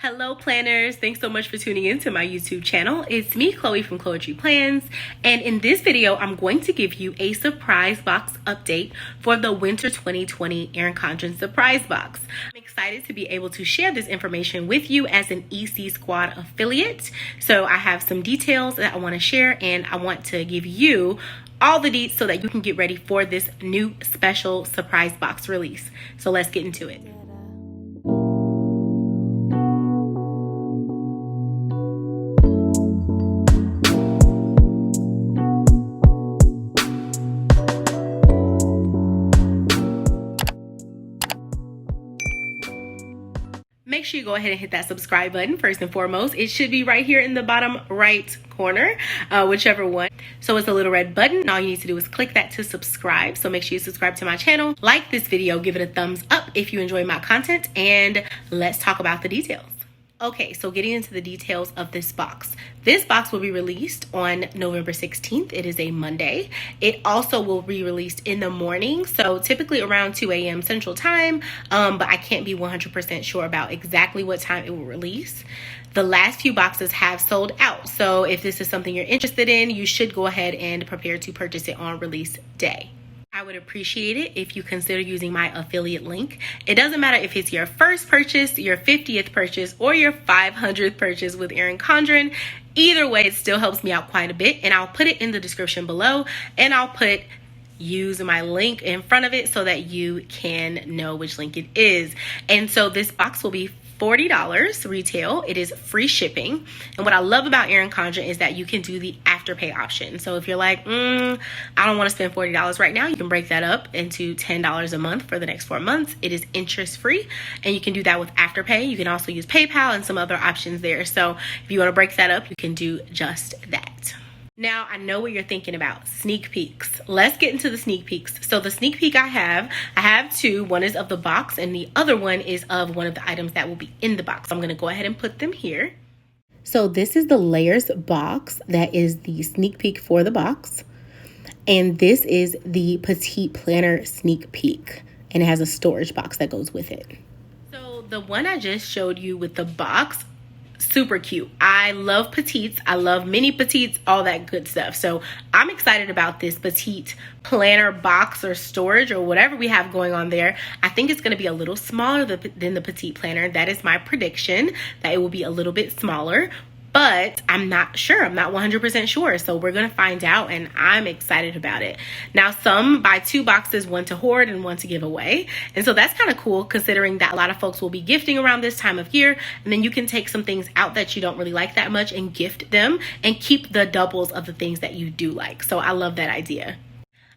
Hello planners, thanks so much for tuning in to my YouTube channel. It's me, Chloe from Chloetry Plans, and in this video I'm going to give you a surprise box update for the winter 2020 Erin Condren surprise box. I'm excited to be able to share this information with you as an EC Squad affiliate. So I have some details that I want to share, and I want to give you all the deets so that you can get ready for this new special surprise box release. So let's get into it. Make sure you go ahead and hit that subscribe button first and foremost. It should be right here in the bottom right corner, whichever one. So it's a little red button, and all you need to do is click that to subscribe. So make sure you subscribe to my channel, like this video, give it a thumbs up if you enjoy my content, and let's talk about the details. Okay, so getting into the details of this box. This box will be released on November 16th. It is a Monday. It also will be released in the morning, so typically around 2 a.m. Central Time, but I can't be 100% sure about exactly what time it will release. The last few boxes have sold out, so if this is something you're interested in, you should go ahead and prepare to purchase it on release day. I would appreciate it if you consider using my affiliate link. It doesn't matter if it's your first purchase, your 50th purchase, or your 500th purchase with Erin Condren. Either way, it still helps me out quite a bit, and I'll put it in the description below, and I'll use my link in front of it so that you can know which link it is. And so this box will be $40 retail. It is free shipping. And what I love about Erin Condren is that you can do the Afterpay option. So if you're like, I don't want to spend $40 right now, you can break that up into $10 a month for the next 4 months. It is interest free, and you can do that with Afterpay. You can also use PayPal and some other options there. So if you want to break that up, you can do just that. Now, I know what you're thinking about, sneak peeks. Let's get into the sneak peeks. So the sneak peek I have two. One is of the box, and the other one is of one of the items that will be in the box. I'm going to go ahead and put them here. So this is the layers box. That is the sneak peek for the box. And this is the petite planner sneak peek, and it has a storage box that goes with it. So the one I just showed you with the box, super cute. I love petites. I love mini petites, all that good stuff. So I'm excited about this petite planner box or storage or whatever we have going on there. I think it's going to be a little smaller than the petite planner. That is my prediction, that it will be a little bit smaller. But I'm not sure. I'm not 100% sure. So we're going to find out, and I'm excited about it. Now, some buy 2 boxes, one to hoard and one to give away. And so that's kind of cool, considering that a lot of folks will be gifting around this time of year. And then you can take some things out that you don't really like that much and gift them and keep the doubles of the things that you do like. So I love that idea.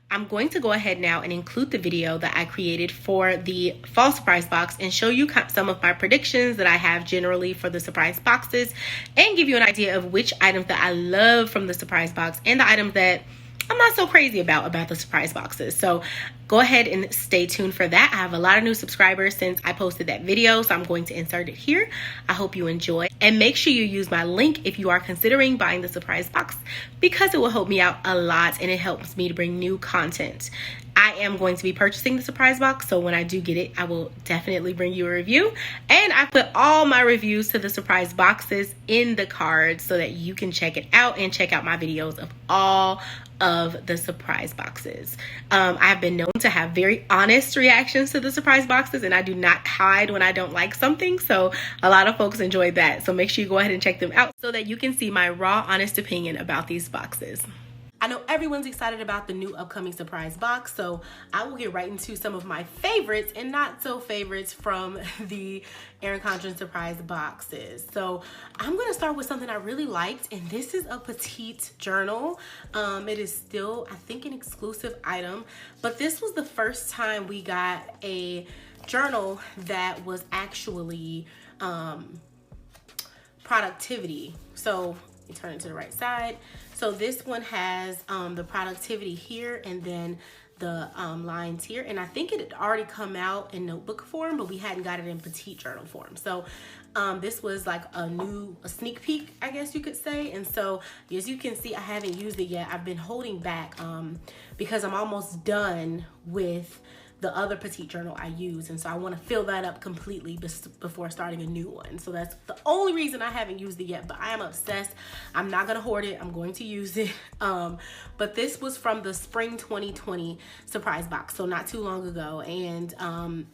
I'm going to go ahead now and include the video that I created for the fall surprise box and show you some of my predictions that I have generally for the surprise boxes, and give you an idea of which items that I love from the surprise box and the items that I'm not so crazy about the surprise boxes. So go ahead and stay tuned for that. I have a lot of new subscribers since I posted that video, so I'm going to insert it here. I hope you enjoy, and make sure you use my link if you are considering buying the surprise box, because it will help me out a lot, and it helps me to bring new content. I am going to be purchasing the surprise box, so when I do get it, I will definitely bring you a review. And I put all my reviews to the surprise boxes in the cards so that you can check it out and check out my videos of all of the surprise boxes. I have been known to have very honest reactions to the surprise boxes, and I do not hide when I don't like something, so a lot of folks enjoy that. So make sure you go ahead and check them out so that you can see my raw, honest opinion about these boxes. I know everyone's excited about the new upcoming surprise box, so I will get right into some of my favorites and not so favorites from the Erin Condren surprise boxes. So I'm going to start with something I really liked, and this is a petite journal. It is still, I think, an exclusive item, but this was the first time we got a journal that was actually productivity. So you turn it to the right side. So this one has the productivity here, and then the lines here, and I think it had already come out in notebook form, but we hadn't got it in petite journal form. So this was like a sneak peek, I guess you could say. And so as you can see, I haven't used it yet. I've been holding back because I'm almost done with the other petite journal I use, and so I want to fill that up completely before starting a new one. So that's the only reason I haven't used it yet, but I am obsessed. I'm not gonna hoard it, I'm going to use it. But this was from the spring 2020 surprise box, so not too long ago, and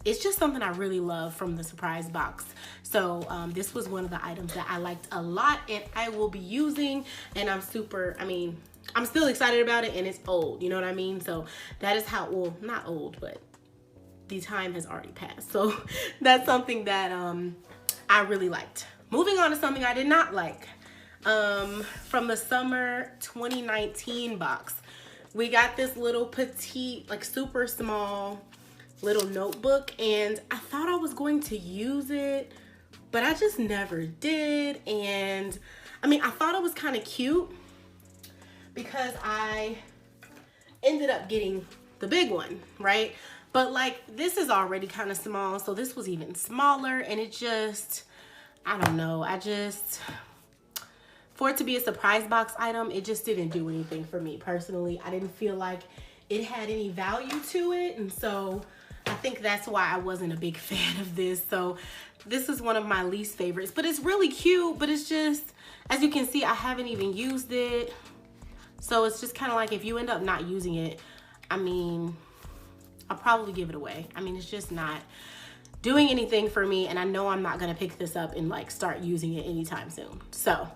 it's just something I really love from the surprise box. So this was one of the items that I liked a lot and I will be using, and I'm still excited about it, and it's old, you know what I mean? So that is how, well, not old, but the time has already passed. So that's something that I really liked. Moving on to something I did not like. From the summer 2019 box, we got this little petite, like super small little notebook, and I thought I was going to use it, but I just never did. And I mean, I thought it was kind of cute because I ended up getting the big one, right? But like, this is already kind of small, so this was even smaller, and it just, I don't know, for it to be a surprise box item, it just didn't do anything for me personally. I didn't feel like it had any value to it, and so I think that's why I wasn't a big fan of this. So this is one of my least favorites, but it's really cute, but it's just, as you can see, I haven't even used it. So it's just kind of like, if you end up not using it, I mean, I'll probably give it away. I mean, it's just not doing anything for me, and I know I'm not gonna pick this up and like start using it anytime soon. So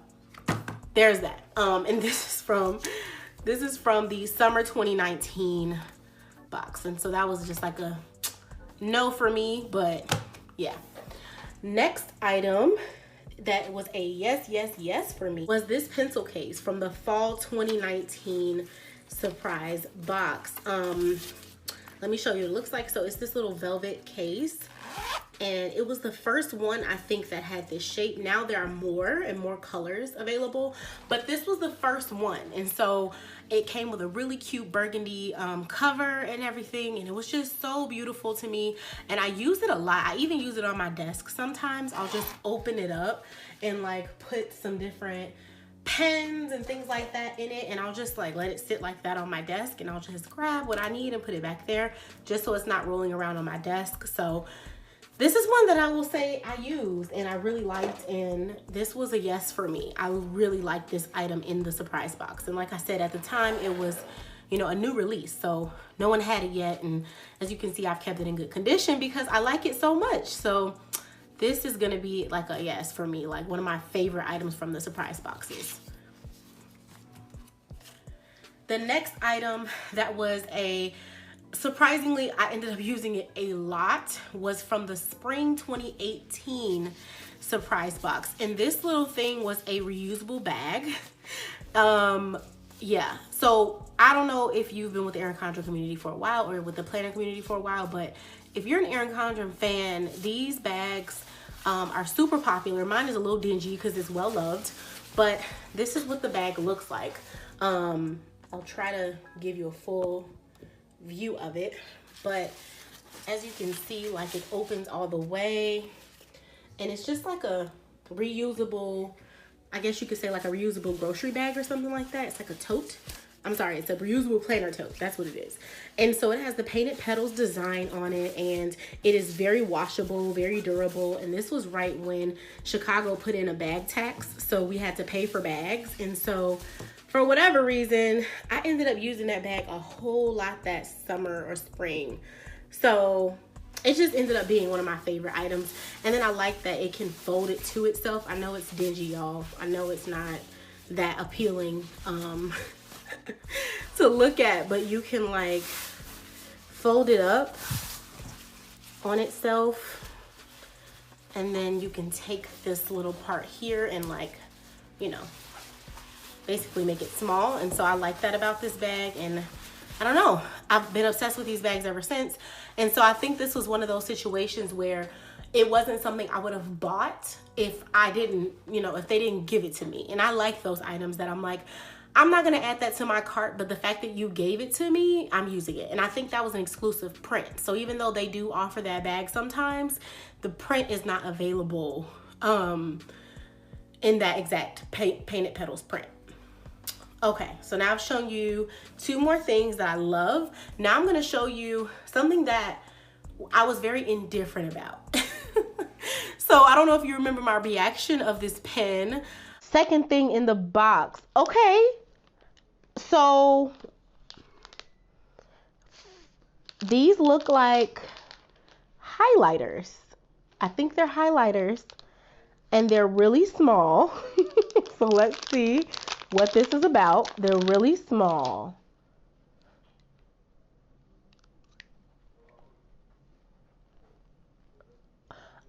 there's that. And this is from the summer 2019 box, and so that was just like a no for me. But yeah, next item that was a yes for me was this pencil case from the fall 2019 surprise box. Let me show you what it looks like. So it's this little velvet case, and it was the first one I think that had this shape. Now there are more and more colors available, but this was the first one, and so it came with a really cute burgundy cover and everything, and it was just so beautiful to me, and I use it a lot. I even use it on my desk sometimes. I'll just open it up and like put some different pens and things like that in it, and I'll just like let it sit like that on my desk, and I'll just grab what I need and put it back there just so it's not rolling around on my desk. So this is one that I will say I used and I really liked, and this was a yes for me. I really liked this item in the surprise box, and like I said, at the time it was, you know, a new release, so no one had it yet, and as you can see, I've kept it in good condition because I like it so much. So this is gonna be like a yes for me, like one of my favorite items from the surprise boxes. The next item that was surprisingly, I ended up using it a lot, was from the spring 2018 surprise box. And this little thing was a reusable bag. Yeah, so I don't know if you've been with the Erin Condren community for a while or with the planner community for a while, but if you're an Erin Condren fan, these bags are super popular. Mine is a little dingy because it's well loved, but this is what the bag looks like. I'll try to give you a full view of it, but as you can see, like, it opens all the way, and it's just like a reusable, I guess you could say like a reusable grocery bag or something like that. It's like a tote. I'm sorry, it's a reusable planner tote. That's what it is. And so it has the painted petals design on it, and it is very washable, very durable. And this was right when Chicago put in a bag tax, so we had to pay for bags. And so for whatever reason, I ended up using that bag a whole lot that summer or spring. So it just ended up being one of my favorite items. And then I like that it can fold it to itself. I know it's dingy, y'all. I know it's not that appealing to look at, but you can like fold it up on itself, and then you can take this little part here and, like, you know, basically make it small. And so I like that about this bag, and I don't know, I've been obsessed with these bags ever since. And so I think this was one of those situations where it wasn't something I would have bought if I didn't, you know, if they didn't give it to me. And I like those items that I'm like, I'm not gonna add that to my cart, but the fact that you gave it to me, I'm using it. And I think that was an exclusive print. So even though they do offer that bag sometimes, the print is not available in that exact painted petals print. Okay, so now I've shown you 2 more things that I love. Now I'm gonna show you something that I was very indifferent about. So I don't know if you remember my reaction of this pen. Second thing in the box. Okay, so these look like highlighters. I think they're highlighters, and they're really small. So let's see what this is about. They're really small.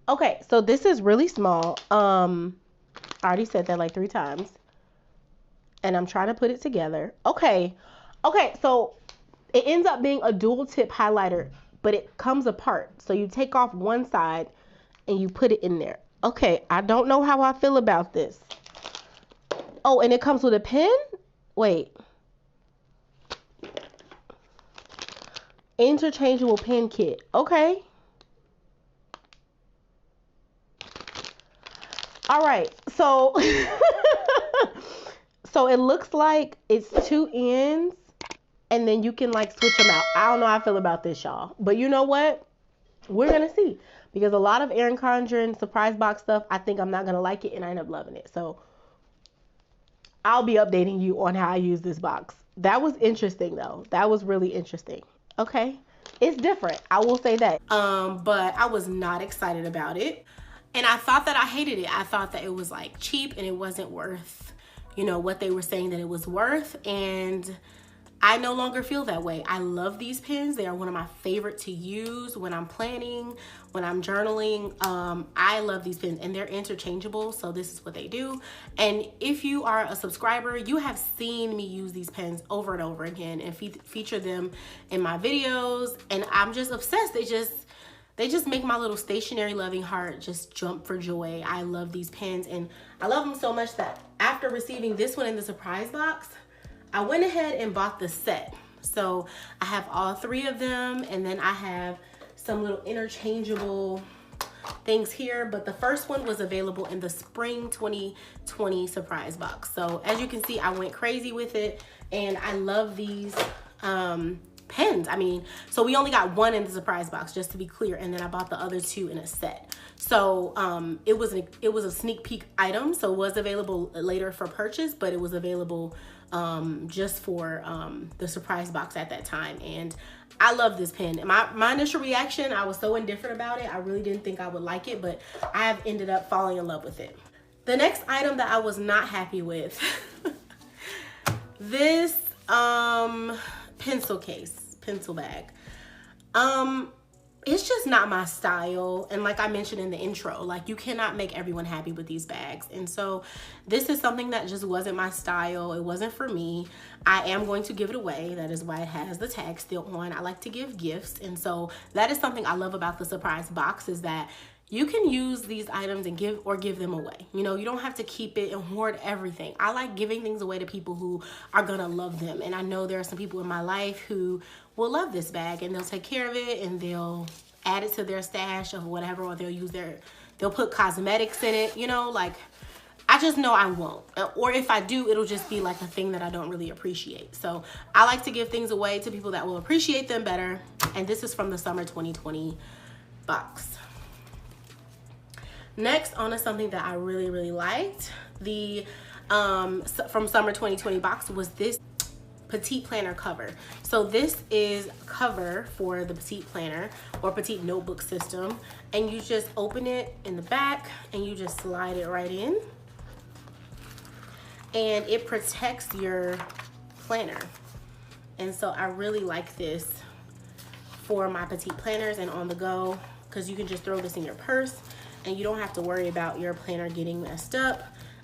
Okay, so this is really small. I already said that like 3 times. And I'm trying to put it together. Okay, so it ends up being a dual tip highlighter, but it comes apart. So you take off one side and you put it in there. Okay, I don't know how I feel about this. Oh, and it comes with a pen? Wait. Interchangeable pen kit. Okay. All right, so so it looks like it's 2 ends, and then you can like switch them out. I don't know how I feel about this, y'all, but you know what? We're gonna see, because a lot of Erin Condren surprise box stuff, I think I'm not gonna like it, and I end up loving it. So I'll be updating you on how I use this box. That was interesting though. That was really interesting. Okay, it's different, I will say that. But I was not excited about it. And I thought that I hated it. I thought that it was like cheap and it wasn't worth, you know, what they were saying that it was worth. And I no longer feel that way. I love these pens. They are one of my favorite to use when I'm planning, when I'm journaling. I love these pens, and they're interchangeable. So this is what they do. And if you are a subscriber, you have seen me use these pens over and over again and feature them in my videos. And I'm just obsessed. They just make my little stationery loving heart just jump for joy. I love these pens, and I love them so much that after receiving this one in the surprise box, I went ahead and bought the set. So I have all 3 of them, and then I have some little interchangeable things here, but the first one was available in the spring 2020 surprise box. So as you can see, I went crazy with it, and I love these pens. I mean, so we only got 1 in the surprise box, just to be clear, and then I bought the other 2 in a set. So it was a sneak peek item, so it was available later for purchase, but it was available just for the surprise box at that time. And I love this pen. My initial reaction, I was so indifferent about it. I really didn't think I would like it, but I have ended up falling in love with it. The next item that I was not happy with, this pencil bag. It's just not my style, and like I mentioned in the intro, like, you cannot make everyone happy with these bags. And so this is something that just wasn't my style. It wasn't for me. I am going to give it away. That is why it has the tag still on. I like to give gifts, and so that is something I love about the surprise box, is that you can use these items and give them away. You know, you don't have to keep it and hoard everything. I like giving things away to people who are gonna love them. And I know there are some people in my life who will love this bag, and they'll take care of it, and they'll add it to their stash of whatever, or they'll put cosmetics in it, you know, like, I just know I won't. Or if I do, it'll just be like a thing that I don't really appreciate. So I like to give things away to people that will appreciate them better. And this is from the summer 2020 box. Next on is something that I really, really liked. The from summer 2020 box was this petite planner cover. So this is cover for the petite planner or petite notebook system, and you just open it in the back and you just slide it right in, and it protects your planner. And so I really like this for my petite planners and on the go, because you can just throw this in your purse and you don't have to worry about your planner getting messed up.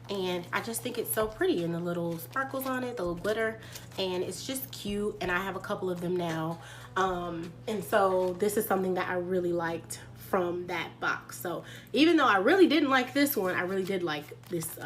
And I just think it's so pretty, and the little sparkles on it, the little glitter, and it's just cute. And I have a couple of them now, and so this is something that I really liked from that box. So even though I really didn't like this one, I really did like this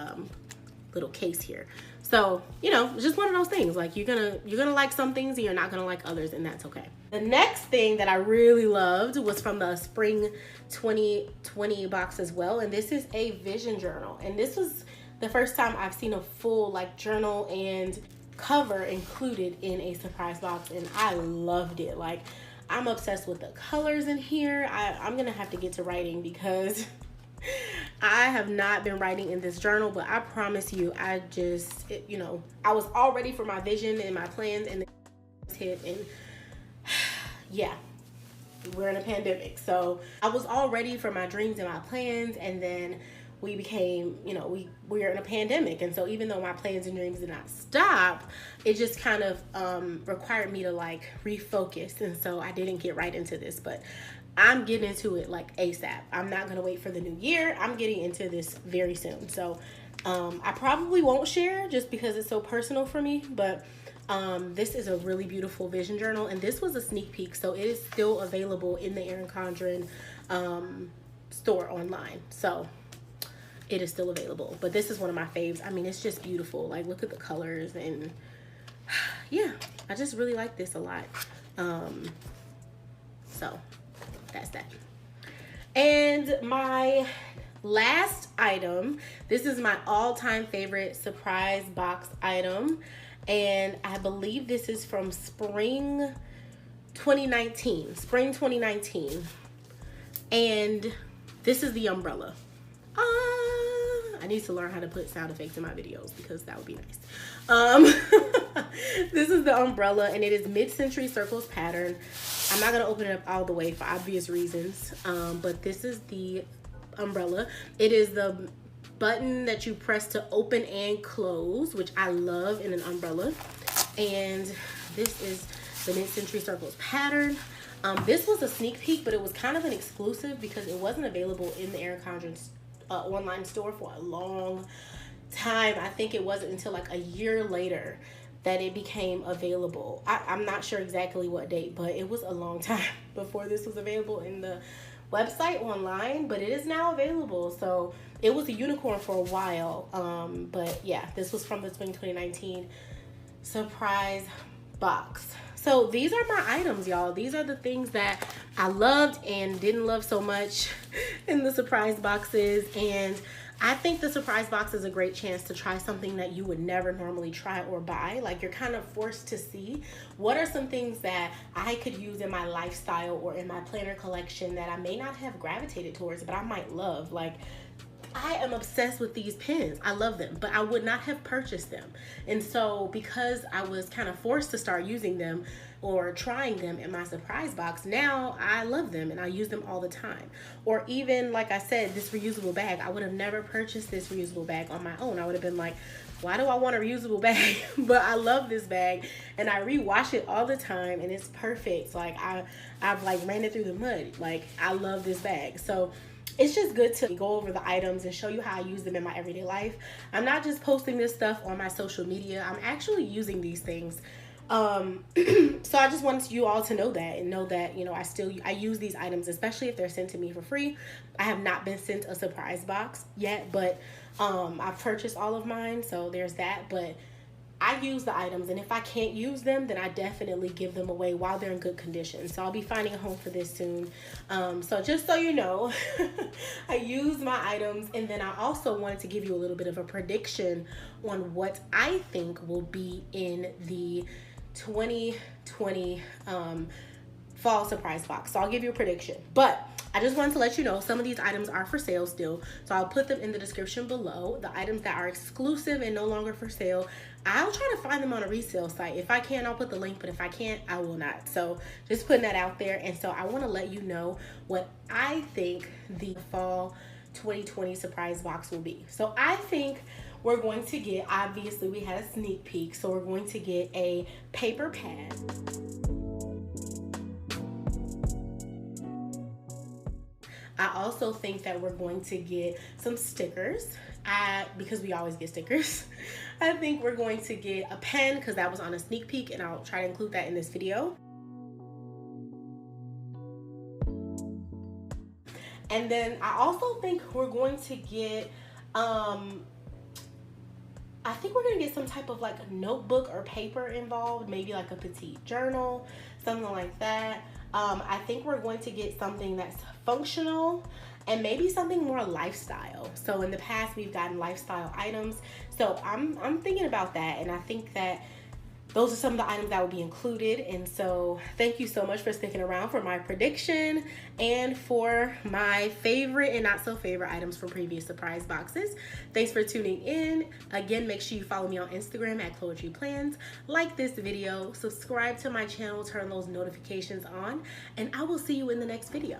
little case here. So, you know, it's just one of those things, like, you're gonna like some things and you're not gonna like others, and that's okay. The next thing that I really loved was from the spring 2020 box as well, and this is a vision journal. And this was the first time I've seen a full, like, journal and cover included in a surprise box, and I loved it. Like, I'm obsessed with the colors in here. I'm gonna have to get to writing because I have not been writing in this journal, but I promise you, I was all ready for my vision and my plans, and the hit, and yeah, we're in a pandemic. So I was all ready for my dreams and my plans, and then we became, we are in a pandemic. And so even though my plans and dreams did not stop, it just kind of required me to like refocus. And so I didn't get right into this, but I'm getting into it like ASAP. I'm not gonna wait for the new year. I'm getting into this very soon. So I probably won't share just because it's so personal for me, but this is a really beautiful vision journal, and this was a sneak peek, so it is still available in the Erin Condren store online. So it is still available, but this is one of my faves. I mean, it's just beautiful. Like, look at the colors, and yeah, I just really like this a lot. So that's that. And my last item, this is my all-time favorite surprise box item, and I believe this is from spring 2019, and this is the umbrella. I need to learn how to put sound effects in my videos because that would be nice. This is the umbrella, and it is mid-century circles pattern. I'm not gonna open it up all the way for obvious reasons, but this is the umbrella. It is the button that you press to open and close, which I love in an umbrella. And this is the mid-century circles pattern. This was a sneak peek, but it was kind of an exclusive because it wasn't available in the Erin Condren's online store for a long time. I think it wasn't until like a year later that it became available. I'm not sure exactly what date, but it was a long time before this was available in the website online, but it is now available. So it was a unicorn for a while, but yeah, this was from the spring 2019 surprise box. So these are my items, y'all. These are the things that I loved and didn't love so much in the surprise boxes. And I think the surprise box is a great chance to try something that you would never normally try or buy. Like, you're kind of forced to see what are some things that I could use in my lifestyle or in my planner collection that I may not have gravitated towards, but I might love. Like, I am obsessed with these pens. I love them, but I would not have purchased them. And so because I was kind of forced to start using them or trying them in my surprise box, now I love them and I use them all the time. Or even, like I said, this reusable bag. I would have never purchased this reusable bag on my own. I would have been like, why do I want a reusable bag? But I love this bag and I rewash it all the time and it's perfect. Like, I've like ran it through the mud. Like, I love this bag. So it's just good to go over the items and show you how I use them in my everyday life. I'm not just posting this stuff on my social media. I'm actually using these things. So I just wanted you all to know that, and know that, I use these items, especially if they're sent to me for free. I have not been sent a surprise box yet, but I've purchased all of mine, so there's that. But I use the items, and if I can't use them, then I definitely give them away while they're in good condition. So I'll be finding a home for this soon. So just so you know, I use my items, and then I also wanted to give you a little bit of a prediction on what I think will be in the 2020 fall surprise box. So I'll give you a prediction, but I just wanted to let you know some of these items are for sale still, so I'll put them in the description below. The items that are exclusive and no longer for sale, I'll try to find them on a resale site. If I can, I'll put the link, but if I can't, I will not. So just putting that out there. And so I want to let you know what I think the fall 2020 surprise box will be. So I think we're going to get, obviously we had a sneak peek, so we're going to get a paper pad. I also think that we're going to get some stickers, because we always get stickers. I think we're going to get a pen, because that was on a sneak peek, and I'll try to include that in this video. And then I also think we're going to get, I think we're going to get some type of like a notebook or paper involved, maybe like a petite journal, something like that. I think we're going to get something that's functional and maybe something more lifestyle. So in the past we've gotten lifestyle items, so I'm thinking about that, and I think that those are some of the items that will be included. And so thank you so much for sticking around for my prediction and for my favorite and not so favorite items from previous surprise boxes. Thanks for tuning in. Again, make sure you follow me on Instagram at Poetry Plans. Like this video, subscribe to my channel, turn those notifications on, and I will see you in the next video.